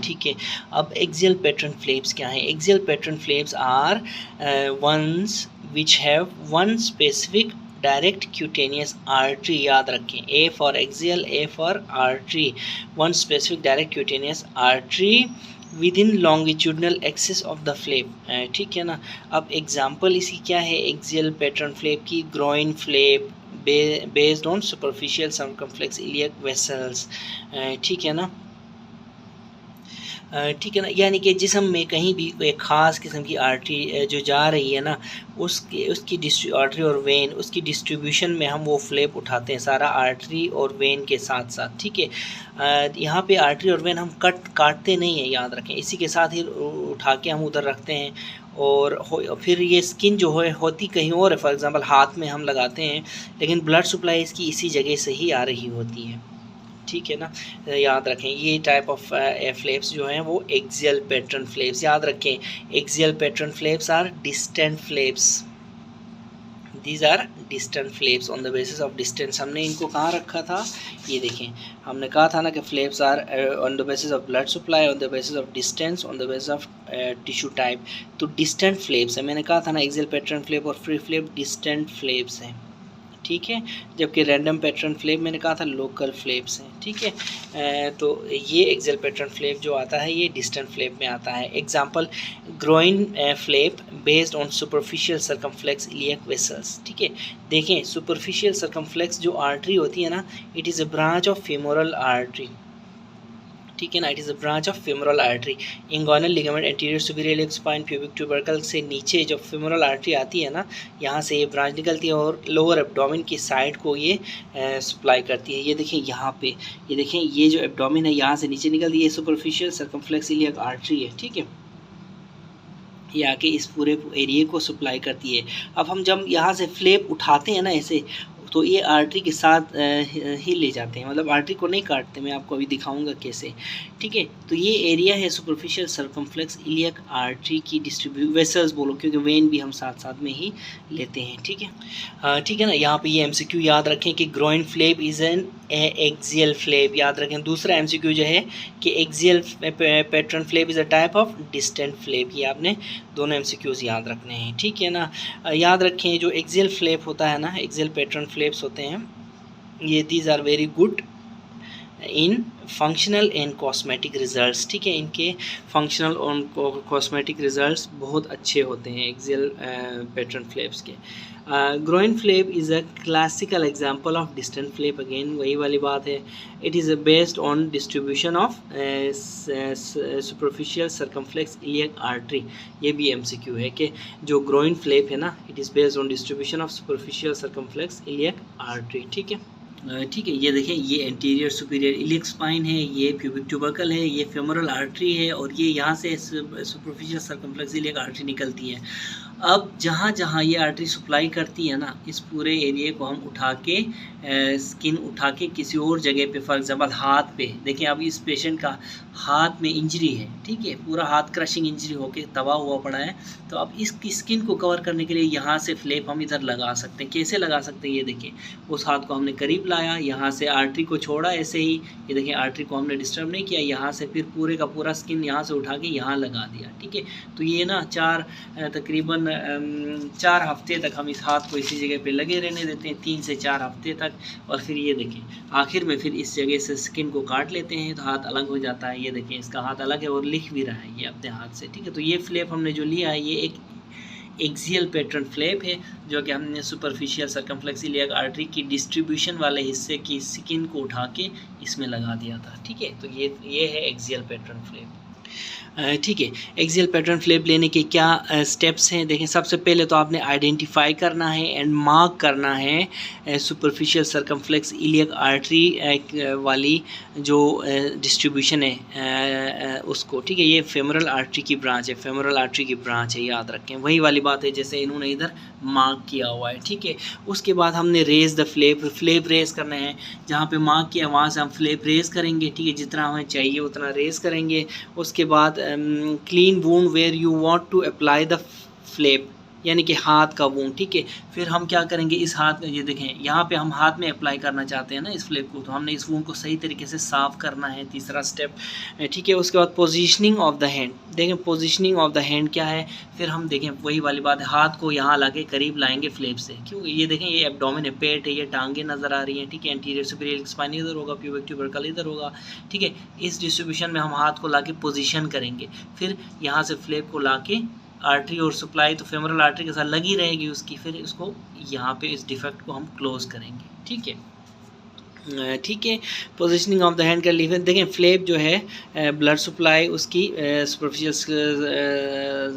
ठीक है। अब एक्सियल पैटर्न फ्लेप्स क्या है? Axial pattern flaps are ones which have one specific direct cutaneous artery. याद रखें, A for axial, A for artery, one specific direct cutaneous artery within longitudinal axis of the flap. ठीक है ना। अब example इसकी क्या है axial pattern flap की? Groin flap based on superficial circumflex iliac vessels. ठीक है ना। ठीक है ना, यानी कि जिस्म में कहीं भी एक ख़ास किस्म की आर्टरी जो जा रही है ना, उसकी आर्टरी और वेन, उसकी डिस्ट्रीब्यूशन में हम वो फ्लेप उठाते हैं सारा आर्टरी और वेन के साथ साथ। ठीक है, यहाँ पे आर्टरी और वेन हम काटते नहीं हैं, याद रखें। इसी के साथ ही उठा के हम उधर रखते हैं और फिर ये स्किन जो है होती कहीं और है, फॉर एग्ज़ाम्पल हाथ में हम लगाते हैं, लेकिन ब्लड सप्लाई इसकी इसी जगह से ही आ रही होती है। ठीक है ना, याद रखें ये टाइप ऑफ फ्लेप्स जो हैं वो एक्सियल पैटर्न फ्लेप्स। याद रखें, axial pattern flaps are distant flaps, these are distant flaps on the basis of distance. हमने इनको कहाँ रखा था? ये देखें, हमने कहा था ना कि flaps are on the basis of blood supply, on the basis of distance, on the basis of tissue type. तो डिस्टेंट फ्लेप्स है, मैंने कहा था ना एक्सियल पैटर्न फ्लेप और फ्री फ्लेप डिस्टेंट फ्लेप्स हैं। ठीक है, जबकि रैंडम पैटर्न फ्लेप मैंने कहा था लोकल फ्लेप्स हैं। ठीक है, तो ये एक्सियल पैटर्न फ्लेप जो आता है ये डिस्टेंट फ्लेप में आता है। Example, groin flap based on superficial circumflex iliac vessels. ठीक है, देखें सुपरफिशियल सर्कमफ्लेक्स जो आर्टरी होती है ना, it is a branch of femoral artery. ठीक है ना, it is a branch of femoral artery. Inguinal ligament anterior superior iliac spine pubic tubercle से नीचे जो फेमोरल आर्टरी आती है ना, यहाँ से ये ब्रांच निकलती है और लोअर एब्डोमेन की साइड को ये सप्लाई करती है। ये देखें यहाँ पे, ये देखें ये जो एब्डोमेन है यहाँ से नीचे निकलती है, ये सुपरफिशियल सर्कमफ्लेक्स इलियक आर्टरी है। ठीक है, ये आके इस पूरे एरिया को सप्लाई करती है। अब हम जब यहाँ से फ्लेप उठाते हैं ना ऐसे, तो ये आर्टरी के साथ ही ले जाते हैं, मतलब आर्टरी को नहीं काटते। मैं आपको अभी दिखाऊंगा कैसे। ठीक है, तो ये एरिया है सुपरफिशियल सर्कमफ्लेक्स इलियक आर्टरी की वेसल्स बोलो, क्योंकि वेन भी हम साथ साथ में ही लेते हैं। ठीक है, ठीक है ना। यहाँ पे ये एमसीक्यू याद रखें कि groin flap is an axial flap. याद रखें दूसरा एमसीक्यू जो है कि axial pattern flap is a type of distant flap. ये आपने दोनों एमसीक्यूज़ याद रखने हैं। ठीक है ना, याद रखें जो एक्सियल फ्लेप होता है ना, एक्सियल पैटर्न फ्लेप्स होते हैं ये, these are very good in functional and cosmetic results. ठीक है, इनके फंक्शनल और कॉस्मेटिक रिजल्ट्स बहुत अच्छे होते हैं एक्सियल पैटर्न फ्लेप्स के। Groin flap is a classical example of distant flap. Again वही वाली बात है, it is based on distribution of superficial circumflex iliac artery. ये भी एमसीक्यू है कि जो ग्रोइन फ्लेप है ना, it is based on distribution of superficial circumflex iliac artery. ठीक है, ठीक है, ये देखें ये एंटीरियर सुपीरियर इलियक स्पाइन है, ये प्यूबिक ट्यूबरकल है, ये फेमोरल आर्टरी है और ये यहाँ से सुपरफिशियल सर्कमफ्लेक्स इलियक आर्टरी निकलती है। अब जहाँ जहाँ ये आर्टरी सप्लाई करती है ना, इस पूरे एरिया को हम उठा के स्किन उठा के किसी और जगह पे, फॉर एग्जांपल हाथ पे देखें, अब इस पेशेंट का हाथ में इंजरी है। ठीक है, पूरा हाथ क्रशिंग इंजरी होके तबाह हुआ पड़ा है, तो अब इसकी स्किन को कवर करने के लिए यहाँ से फ्लेप हम इधर लगा सकते हैं। कैसे लगा सकते हैं? ये देखिए, उस हाथ को हमने करीब लाया, यहाँ से आर्टरी को छोड़ा ऐसे ही, ये देखिए आर्टरी को हमने डिस्टर्ब नहीं किया, यहाँ से फिर पूरे का पूरा स्किन यहाँ से उठा के यहाँ लगा दिया। ठीक है, तो ये ना तकरीबन 4 हफ्ते तक हम इस हाथ को इसी जगह पे लगे रहने देते हैं, 3 से 4 हफ्ते तक। और फिर ये देखें आखिर में फिर इस जगह से स्किन को काट लेते हैं तो हाथ अलग हो जाता है। ये देखें इसका हाथ अलग है और लिख भी रहा है ये अपने हाथ से। ठीक है, तो ये फ्लेप हमने जो लिया है ये एक एक्सियल पैटर्न फ्लेप है, जो कि हमने सुपरफिशियल सर्कमफ्लेक्स इलियक आर्टरी की डिस्ट्रीब्यूशन वाले हिस्से की स्किन को उठा के इसमें लगा दिया था। ठीक है, तो ये है एक्सियल पैटर्न फ्लेप। ठीक है, एक्सियल पैटर्न फ्लेप लेने के क्या स्टेप्स हैं? देखें, सबसे पहले तो आपने आइडेंटिफाई करना है एंड मार्क करना है सुपरफिशियल सर्कमफ्लेक्स इलियक आर्टरी वाली जो डिस्ट्रीब्यूशन है उसको। ठीक है, ये फेमोरल आर्टरी की ब्रांच है, फेमोरल आर्टरी की ब्रांच है, याद रखें। वही वाली बात है जैसे इन्होंने इधर मार्क किया हुआ है। ठीक है, उसके बाद हमने रेज द फ्लेप रेज करना है, जहाँ पे मार्क किया वहाँ से हम फ्लेप रेज करेंगे। ठीक है, जितना हमें चाहिए उतना रेज करेंगे। उसके बाद clean wound where you want to apply the flap. यानी कि हाथ का वूंड, ठीक है। फिर हम क्या करेंगे, इस हाथ, ये देखें यहाँ पे हम हाथ में अप्लाई करना चाहते हैं ना इस फ्लेप को, तो हमने इस वूंड को सही तरीके से साफ़ करना है, तीसरा स्टेप, ठीक है। उसके बाद पोजीशनिंग ऑफ द हैंड, देखें पोजीशनिंग ऑफ द हैंड क्या है, फिर हम देखें वही वाली बात है, हाथ को यहाँ ला के करीब लाएंगे फ्लेप से, क्यों, ये देखें ये एब्डोमेन है, पेट है, ये टांगे नज़र आ रही हैं, ठीक है। एंटीरियर सुपीरियर स्पाइन इधर होगा, प्यूबिक ट्यूबरकल इधर होगा, ठीक है। इस डिस्ट्रीब्यूशन में हम हाथ को ला के पोजिशन करेंगे, फिर यहाँ से फ्लेप को ला के आर्टरी और सप्लाई तो फेमोरल आर्टरी के साथ लगी रहेगी उसकी, फिर इसको यहाँ पे इस डिफेक्ट को हम क्लोज करेंगे, ठीक है, ठीक है। पोजीशनिंग ऑफ द हैंड कर ली। फिर देखें फ्लेप जो है ब्लड सप्लाई उसकी सुपरफिशियल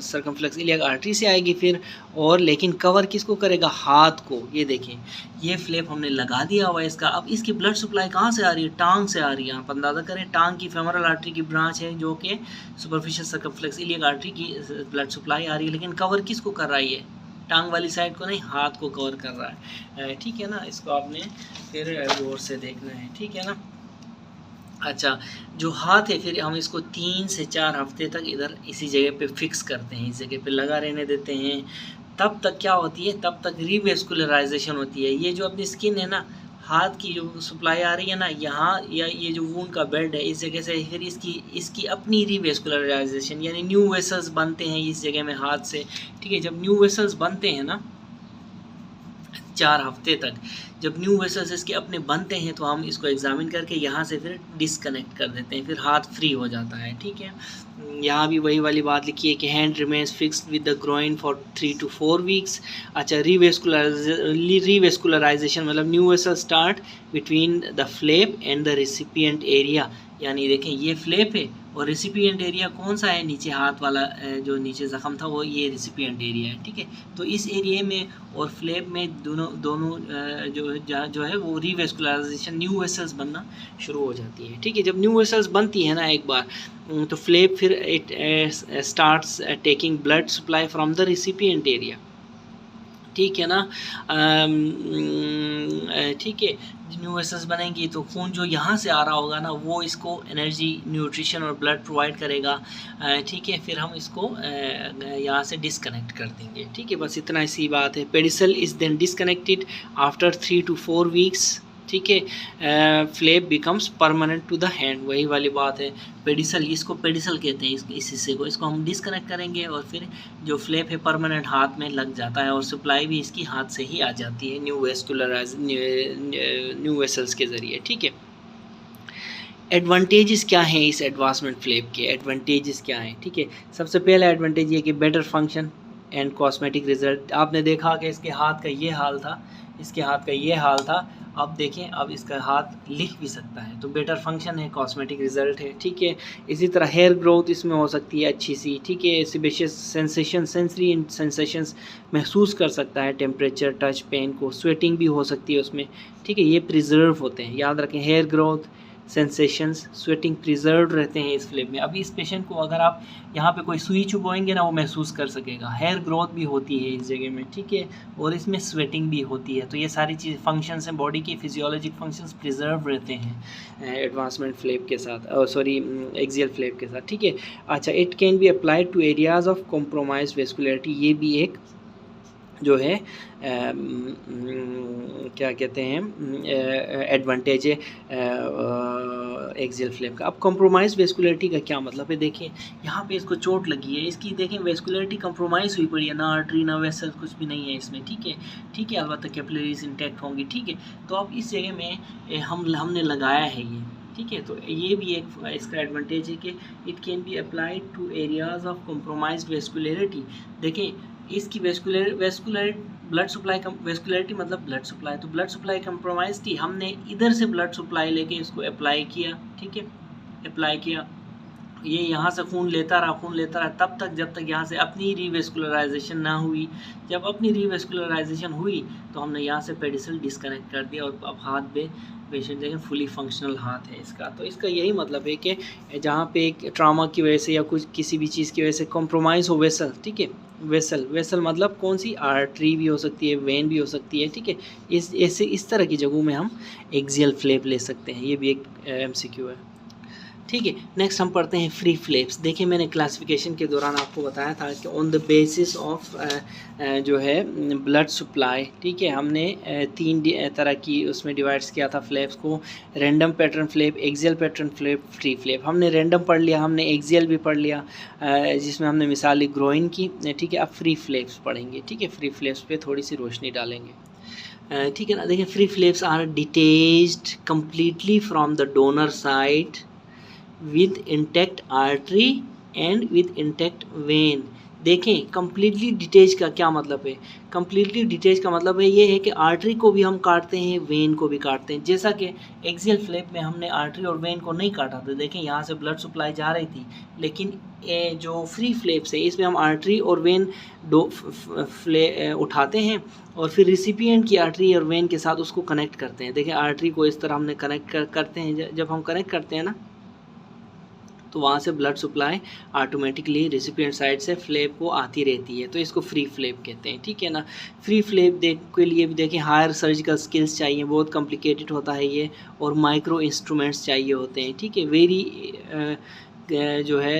सर्कमफ्लेक्स इलियक आर्टरी से आएगी फिर, और लेकिन कवर किसको करेगा, हाथ को। ये देखें ये फ्लेप हमने लगा दिया हुआ है इसका, अब इसकी ब्लड सप्लाई कहाँ से आ रही है, टांग से आ रही है। आप अंदाज़ा करें टांग की फेमोरल आर्टरी की ब्रांच है जो कि सुपरफिशियल सर्कमफ्लेक्स इलियक आर्टरी की ब्लड सप्लाई आ रही है, लेकिन कवर किसको कर रहा है, टांग वाली साइड को नहीं, हाथ को कवर कर रहा है, ठीक है ना। इसको आपने फिर गौर से देखना है, ठीक है ना। अच्छा, जो हाथ है फिर हम इसको 3 से 4 हफ्ते तक इधर इसी जगह पे फिक्स करते हैं, इस जगह पे लगा रहने देते हैं। तब तक क्या होती है, तब तक रीवेस्कुलराइजेशन होती है। ये जो अपनी स्किन है ना, हाथ की जो सप्लाई आ रही है ना यहाँ, या ये जो वूंड का बेड है इस जगह से, फिर इसकी अपनी रीवेस्कुलराइजेशन यानी न्यू वेसल्स बनते हैं इस जगह में हाथ से, ठीक है। जब न्यू वेसल्स बनते हैं ना 4 हफ्ते तक, जब न्यू वेसल्स इसके अपने बनते हैं तो हम इसको एग्जामिन करके यहाँ से फिर डिस्कनेक्ट कर देते हैं, फिर हाथ फ्री हो जाता है, ठीक है। यहाँ भी वही वाली बात लिखी है कि hand remains fixed with the groin for 3 to 4 weeks. अच्छा, रीवेस्कुलराइजेशन मतलब new vessel start between the flap and the recipient area, यानी देखें ये फ्लेप है और रेसिपिएंट एरिया कौन सा है, नीचे हाथ वाला जो नीचे ज़ख़म था वो ये रेसिपिएंट एरिया है, ठीक है। तो इस एरिया में और फ्लेप में दोनों जो है वो रीवेस्कुलराइजेशन न्यू वेसल्स बनना शुरू हो जाती है, ठीक है। जब न्यू वेसल्स बनती है ना एक बार, तो फ्लेप फिर it starts taking blood supply from the recipient area, ठीक है ना। ठीक है, न्यू वेसल्स बनेंगी तो खून जो यहाँ से आ रहा होगा ना वो इसको एनर्जी, न्यूट्रिशन और ब्लड प्रोवाइड करेगा, ठीक है। फिर हम इसको यहाँ से डिस्कनेक्ट कर देंगे, ठीक है। बस इतना सी बात है। Pedicle is then disconnected after 3 to 4 weeks, ठीक है। Flap becomes permanent to the hand, वही वाली बात है। पेडिसल, इसको पेडिसल कहते हैं इस हिस्से को, इसको हम डिस्कनेक्ट करेंगे और फिर जो फ्लेप है परमानेंट हाथ में लग जाता है और सप्लाई भी इसकी हाथ से ही आ जाती है न्यू वेसल्स के ज़रिए, ठीक है। एडवांटेजेस क्या हैं इस एडवांसमेंट फ्लेप के, एडवांटेजेस क्या हैं, ठीक है। सबसे पहला एडवांटेज ये कि better function and cosmetic result. आपने देखा कि इसके हाथ का ये हाल था, इसके हाथ का ये हाल था, अब देखें अब इसका हाथ लिख भी सकता है, तो बेटर फंक्शन है, कॉस्मेटिक रिजल्ट है, ठीक है। इसी तरह हेयर ग्रोथ इसमें हो सकती है अच्छी सी, ठीक है। सिबेशियस सेंसेशन, सेंसरी सेंसेशंस महसूस कर सकता है, टेम्परेचर, टच, पेन को, स्वेटिंग भी हो सकती है उसमें, ठीक है। ये प्रिजर्व होते हैं, याद रखें, hair growth, sensations, sweating preserve रहते हैं इस फ्लेप में। अभी इस पेशेंट को अगर आप यहाँ पे कोई सुई चुभवाएंगे ना वो महसूस कर सकेगा। हेयर ग्रोथ भी होती है इस जगह में, ठीक है, और इसमें स्वेटिंग भी होती है। तो ये सारी चीज़ फंक्शंस हैं, बॉडी के फिजियोलॉजिक फंक्शंस प्रिजर्व रहते हैं एडवांसमेंट फ्लेप के साथ, सॉरी एक्सियल फ्लेप के साथ, ठीक है। अच्छा, it can be applied to areas of compromise vascularity, ये भी एक जो है क्या कहते हैं एडवांटेज है एक्सियल फ्लेप का। अब कॉम्प्रोमाइज़ वेस्कुलरिटी का क्या मतलब है, देखें यहाँ पे इसको चोट लगी है, इसकी देखें वेस्कुलरिटी कॉम्प्रोमाइज़ हुई पड़ी है, ना आर्टरी ना वेसल कुछ भी नहीं है इसमें, ठीक है, ठीक है। अलबत्ता कैपिलरीज इंटैक्ट होंगी, ठीक है। तो अब इस जगह में हमने लगाया है ये, ठीक है। तो ये भी एक इसका एडवांटेज है कि it can be applied to areas of compromised vascularity. देखें इसकी वेस्कुलर ब्लड सप्लाई, वेस्कुलरिटी मतलब ब्लड सप्लाई, तो ब्लड सप्लाई कम्प्रोमाइज़ थी, हमने इधर से ब्लड सप्लाई लेके इसको अप्लाई किया, ठीक है, अप्लाई किया, ये यहाँ से खून लेता रहा तब तक जब तक यहाँ से अपनी रीवेस्कुलराइजेशन ना हुई। जब अपनी रीवेस्कुलराइजेशन हुई तो हमने यहाँ से पेडिसल डिस्कनेक्ट कर दिया और अब हाथ पे पेशेंट देखें फुली फंक्शनल हाथ है इसका। तो इसका यही मतलब है कि जहाँ पे एक ट्रामा की वजह से या कुछ किसी भी चीज़ की वजह से कॉम्प्रोमाइज़ हो वेसल, ठीक है, वेसल मतलब कौन सी, आर्टरी भी हो सकती है, वेन भी हो सकती है, ठीक है। इस तरह की जगहों में हम एक्सियल फ्लेप ले सकते हैं, ये भी एक MCQ है। ठीक है। नेक्स्ट हम पढ़ते हैं फ्री फ्लेप्स। देखिए मैंने क्लासिफिकेशन के दौरान आपको बताया था कि ऑन द बेसिस ऑफ जो है ब्लड सप्लाई, ठीक है, हमने 3 तरह की उसमें डिवाइड्स किया था फ्लेप्स को, random pattern flap, axial pattern flap, free flap. हमने रैंडम पढ़ लिया, हमने एक्सियल भी पढ़ लिया जिसमें हमने मिसाल ली ग्रोइन की, ठीक है। अब फ्री फ्लेप्स पढ़ेंगे, ठीक है। फ्री फ्लेप्स पे थोड़ी सी रोशनी डालेंगे, ठीक है ना। देखिए free flaps are detached completely from the donor side with intact artery and with intact vein। देखें कम्प्लीटली डिटेच का क्या मतलब है। कम्प्लीटली डिटेच का मतलब है ये है कि आर्टरी को भी हम काटते हैं, वेन को भी काटते हैं। जैसा कि एक्सियल फ्लेप में हमने आर्टरी और वेन को नहीं काटा था, देखें यहाँ से ब्लड सप्लाई जा रही थी, लेकिन जो फ्री फ्लेप्स है इसमें हम आर्टरी और वेन उठाते हैं और फिर रिसिपिएंट की आर्टरी और वेन के साथ उसको कनेक्ट करते हैं। देखें आर्टरी को इस तरह हमने कनेक्ट करते हैं, जब हम कनेक्ट करते हैं ना तो वहाँ से blood supply automatically recipient side से फ्लेप को आती रहती है, तो इसको फ्री फ्लेप कहते हैं, ठीक है ना। फ्री फ्लेप के लिए भी देखें हायर सर्जिकल स्किल्स चाहिए, बहुत कॉम्प्लिकेटेड होता है ये, और माइक्रो इंस्ट्रूमेंट्स चाहिए होते हैं, ठीक है। वेरी जो है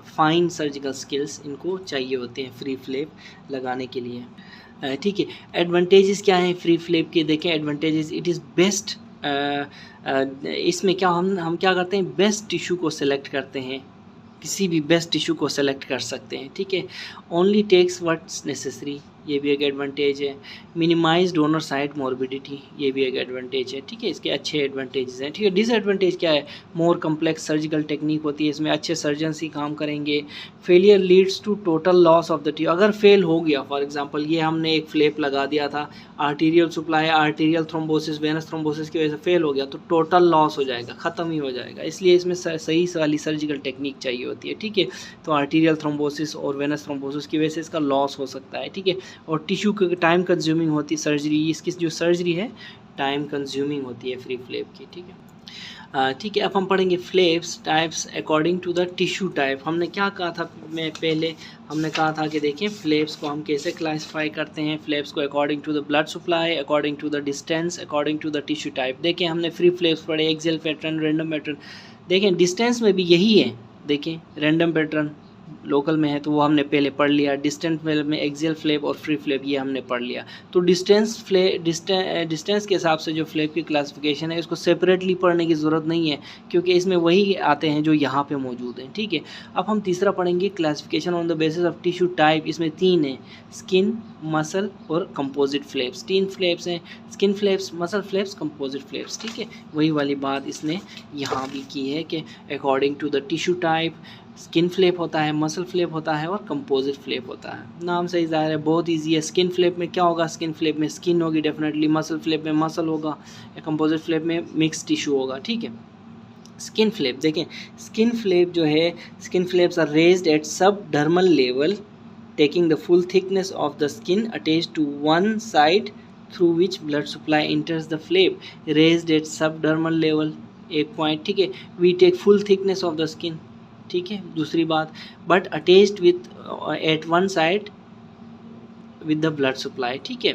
फाइन सर्जिकल स्किल्स इनको चाहिए होते हैं फ्री फ्लेप लगाने के लिए, ठीक है। एडवांटेजेस क्या हैं फ्री फ्लेप के, देखें एडवांटेजेस, इट इज़ बेस्ट। इसमें क्या हम क्या करते हैं, बेस्ट टिश्यू को सेलेक्ट करते हैं, किसी भी बेस्ट टिश्यू को सेलेक्ट कर सकते हैं, ठीक है। ओनली टेक्स व्हाट्स नेसेसरी, ये भी एक एडवांटेज है। मिनिमाइज डोनर साइड मॉर्बिडिटी, ये भी एक एडवांटेज है, ठीक है। इसके अच्छे एडवांटेजेस हैं, ठीक है। डिसएडवांटेज क्या है, मोर कम्प्लेक्स सर्जिकल टेक्निक होती है, इसमें अच्छे सर्जन्स ही काम करेंगे। Failure leads to total loss of the tissue, अगर फेल हो गया, फॉर एग्जांपल ये हमने एक फ्लेप लगा दिया था, arterial supply, arterial thrombosis, venous thrombosis की वजह से फेल हो गया, तो टोटल लॉस हो जाएगा, ख़त्म ही हो जाएगा। इसलिए इसमें सही वाली सर्जिकल टेक्निक चाहिए होती है, ठीक है। तो आर्टीरियल थ्रोम्बोसिस और वेनस थ्रोम्बोसिस की वजह से इसका लॉस हो सकता है, ठीक है। और टिश्यू की टाइम कंज्यूमिंग होती है सर्जरी, इसकी जो सर्जरी है टाइम कंज्यूमिंग होती है फ्री फ्लेप की, ठीक है। ठीक है। अब हम पढ़ेंगे flaps types according to the tissue type. हमने क्या कहा था, मैं पहले हमने कहा था कि देखिए फ्लेप्स को हम कैसे क्लासिफाई करते हैं, फ्लेप्स को according to the blood supply, according to the distance, according to the tissue type. देखें हमने फ्री फ्लेप्स पढ़े, एक्सियल पैटर्न, रैंडम पैटर्न। देखें डिस्टेंस में भी यही है, देखें रैंडम पैटर्न लोकल में है तो वो हमने पहले पढ़ लिया, डिस्टेंस में एक्सियल फ्लेप और फ्री फ्लेप ये हमने पढ़ लिया। तो डिस्टेंस के हिसाब से जो फ्लेप की क्लासिफिकेशन है इसको सेपरेटली पढ़ने की ज़रूरत नहीं है, क्योंकि इसमें वही आते हैं जो यहाँ पे मौजूद हैं, ठीक है। अब हम तीसरा पढ़ेंगे classification on the basis of tissue type. इसमें 3 है, स्किन, मसल और कंपोजिट फ्लेप्स। 3 फ्लेप्स हैं, skin Phelps, muscle Phelps, composite Phelps, ठीक है। वही वाली बात इसने यहाँ भी की है कि according to the tissue type skin flap होता है, मसल फ्लेप होता है और कंपोजिट फ्लेप होता है। नाम से ही ज़ाहिर है, बहुत इजी है। स्किन फ्लेप में क्या होगा, स्किन फ्लेप में स्किन होगी डेफिनेटली, मसल फ्लेप में मसल होगा, या कंपोजिट फ्लेप में मिक्स टिश्यू होगा, ठीक है। स्किन फ्लेप देखें, स्किन फ्लेप जो है, skin flaps are raised at sub dermal level taking the full thickness of the skin attached to one side through which blood supply enters the flap. Raised at sub dermal level, एक point, ठीक है। We take full thickness of the skin, ठीक है। दूसरी बात, but attached with at one side with the blood supply, ठीक है।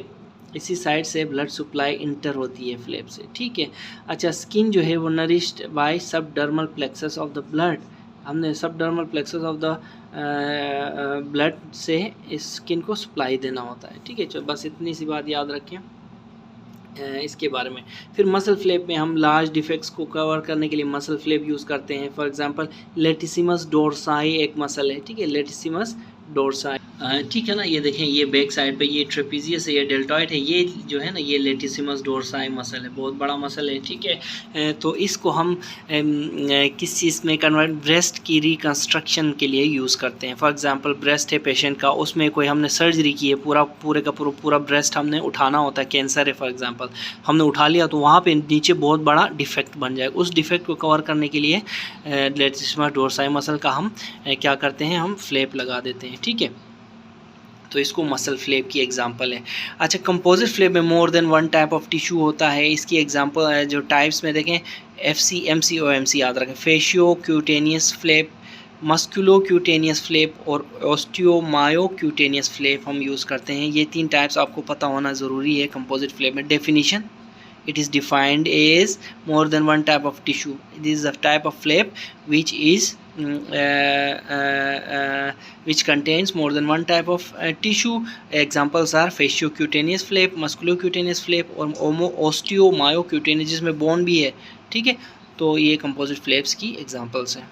इसी साइड से ब्लड सप्लाई इंटर होती है फ्लेप से, ठीक है। अच्छा, स्किन जो है वो नरिश्ड बाय सब dermal plexus of the blood. हमने सब dermal plexus of the blood से इस स्किन को सप्लाई देना होता है, ठीक है। चलो बस इतनी सी बात याद रखें इसके बारे में। फिर मसल फ्लेप में हम लार्ज डिफेक्ट्स को कवर करने के लिए मसल फ्लेप यूज़ करते हैं। फॉर एग्जांपल लेटिसिमस डोर्साई एक मसल है, ठीक है, लेटिसिमस डोर्साई, ठीक है ना। ये देखें, ये बैक साइड पे ये ट्रेपीजियस है, ये डेल्टॉइड है, ये जो है ना ये लेटिसिमस डोर्साई मसल है, बहुत बड़ा मसल है, ठीक है। तो इसको हम किस चीज़ में कन्वर्ट, ब्रेस्ट की रिकन्स्ट्रक्शन के लिए यूज़ करते हैं। फॉर एग्जांपल ब्रेस्ट है पेशेंट का, उसमें कोई हमने सर्जरी की है, पूरा ब्रेस्ट हमने उठाना होता है, कैंसर है फॉर एग्जांपल, हमने उठा लिया तो वहाँ पे नीचे बहुत बड़ा डिफेक्ट बन जाएगा। उस डिफेक्ट को कवर करने के लिए लेटिसिमस डोर्साई मसल का हम क्या करते हैं, हम फ्लेप लगा देते हैं, ठीक है। तो इसको मसल फ्लेप की एग्जांपल है। अच्छा, कंपोजिट फ्लेप में more than one type of tissue होता है। इसकी एग्जांपल जो टाइप्स में देखें, FC, MC, OMC याद रखें। फेशियो क्यूटेनियस फ्लेप, मस्कुलो क्यूटेनियस फ्लेप और ऑस्टियोमायो क्यूटेनियस फ्लेप हम यूज़ करते हैं। ये 3 टाइप्स आपको पता होना ज़रूरी है कंपोजिट फ्लेप में। Definition it is defined as more than one type of tissue. This is a type of flap which is which contains more than one type of tissue. Examples are fasciocutaneous flap, musculocutaneous flap और osteomyocutaneous जिसमें bone भी है, ठीक है। तो ये composite flaps की examples हैं।